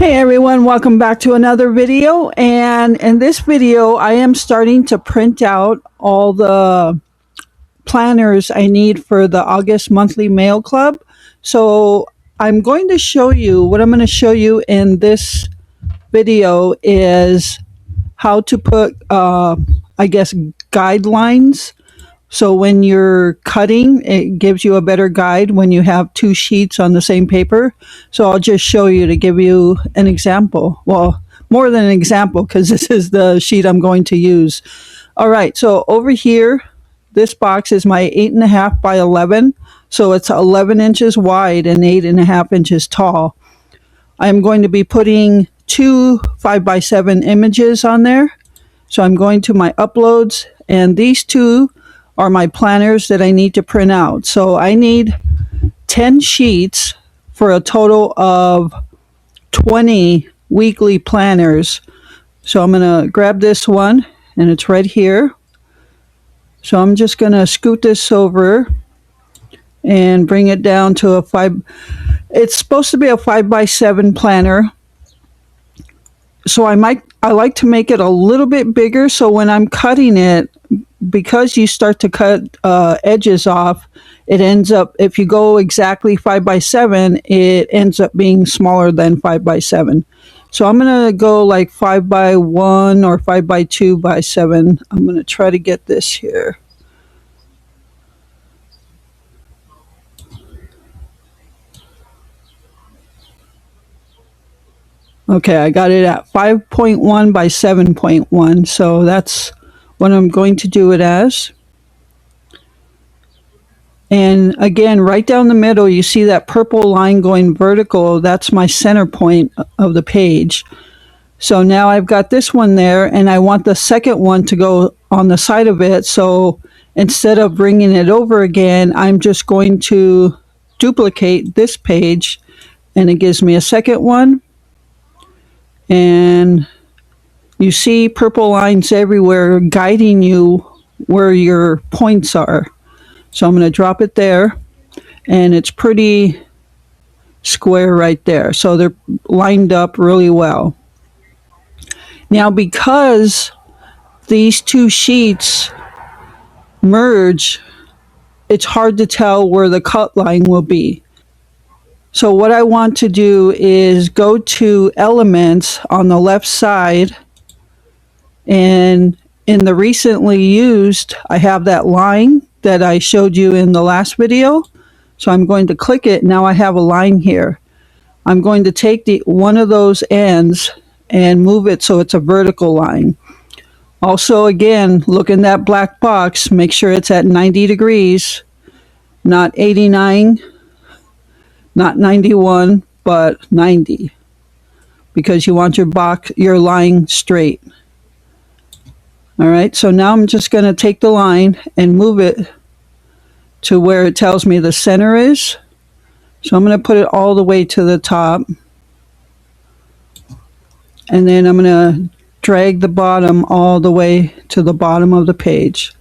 Hey everyone, welcome back to another video. And in this video, I am starting to print out all the planners I need for the August monthly mail club. So I'm going to show you, what I'm going to show you in this video is how to put, I guess, guidelines. So when you're cutting, it gives you a better guide when you have two sheets on the same paper. So I'll just show you to give you an example. Well, more than an example, because this is the sheet I'm going to use. All right, so over here, this box is my 8.5 by 11. So it's 11 inches wide and 8.5 inches tall. I'm going to be putting two 5 by 7 images on there. So I'm going to my uploads, and these two are my planners that I need to print out. So I need 10 sheets for a total of 20 weekly planners. So I'm going to grab this one, and it's right here. So I'm just going to scoot this over and bring it down to a 5. It's supposed to be a 5 by 7 planner. So I like to make it a little bit bigger, so when I'm cutting it, because you start to cut edges off, it ends up, if you go exactly 5 by 7, it ends up being smaller than 5 by 7. So I'm going to go like 5 by 1 or 5 by 2 by 7. I'm going to try to get this here. Okay, I got it at 5.1 by 7.1, so that's what I'm going to do it as. And again, right down the middle, you see that purple line going vertical. That's my center point of the page. So now I've got this one there, and I want the second one to go on the side of it. So instead of bringing it over again, I'm just going to duplicate this page, and it gives me a second one. And you see purple lines everywhere guiding you where your points are. So I'm going to drop it there, and it's pretty square right there. So they're lined up really well. Now, because these two sheets merge, it's hard to tell where the cut line will be. So what I want to do is go to Elements on the left side, and in the recently used, I have that line that I showed you in the last video. So I'm going to click it. Now I have a line here. I'm going to take one of those ends and move it so it's a vertical line. Also, again, look in that black box. Make sure it's at 90 degrees, not 89, not 91, but 90, because you want your line straight. All right, so now I'm just going to take the line and move it to where it tells me the center is. So I'm going to put it all the way to the top. And then I'm going to drag the bottom all the way to the bottom of the page.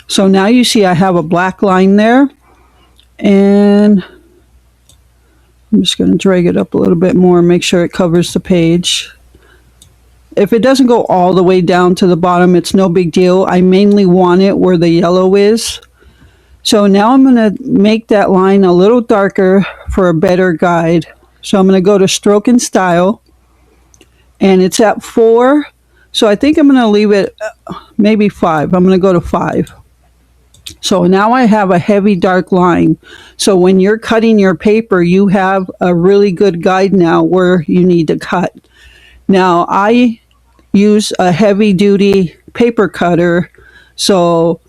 So now you see I have a black line there. And I'm just going to drag it up a little bit more and make sure it covers the page. If it doesn't go all the way down to the bottom, it's no big deal. I mainly want it where the yellow is. So now I'm going to make that line a little darker for a better guide. So I'm going to go to Stroke and Style, and it's at 4. So I think I'm going to leave it maybe 5. I'm going to go to 5. So now I have a heavy dark line. So when you're cutting your paper, you have a really good guide now where you need to cut. Now I use a heavy duty paper cutter, so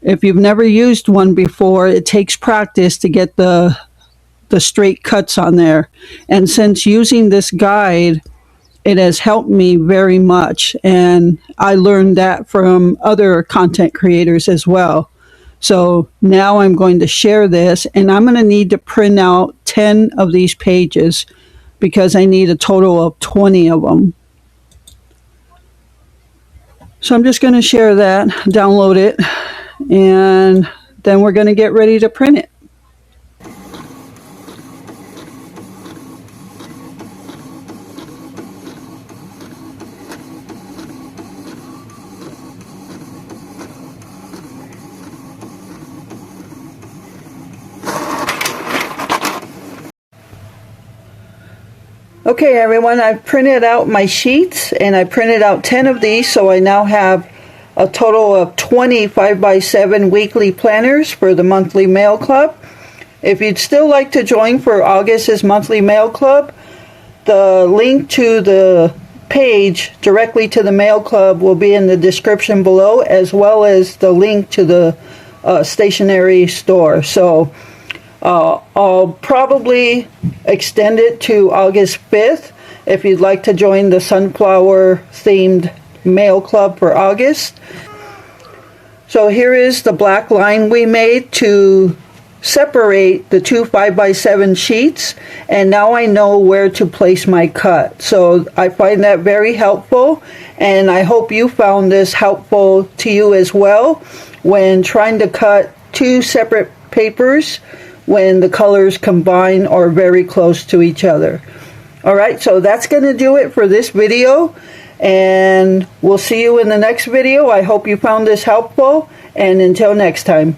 if you've never used one before, it takes practice to get the straight cuts on there. And since using this guide, it has helped me very much, and I learned that from other content creators as well. So now I'm going to share this, and I'm going to need to print out 10 of these pages because I need a total of 20 of them. So I'm just going to share that, download it, and then we're going to get ready to print it. Okay everyone, I've printed out my sheets and I printed out 10 of these, so I now have a total of 20 5x7 weekly planners for the monthly mail club. If you'd still like to join for August's monthly mail club, the link to the page directly to the mail club will be in the description below, as well as the link to the stationery store. So I'll probably extend it to August 5th if you'd like to join the sunflower themed mail club for August. So here is the black line we made to separate the two 5x7 sheets, and now I know where to place my cut. So I find that very helpful, and I hope you found this helpful to you as well when trying to cut two separate papers when the colors combine or very close to each other. Alright, so that's going to do it for this video, and we'll see you in the next video. I hope you found this helpful, and until next time.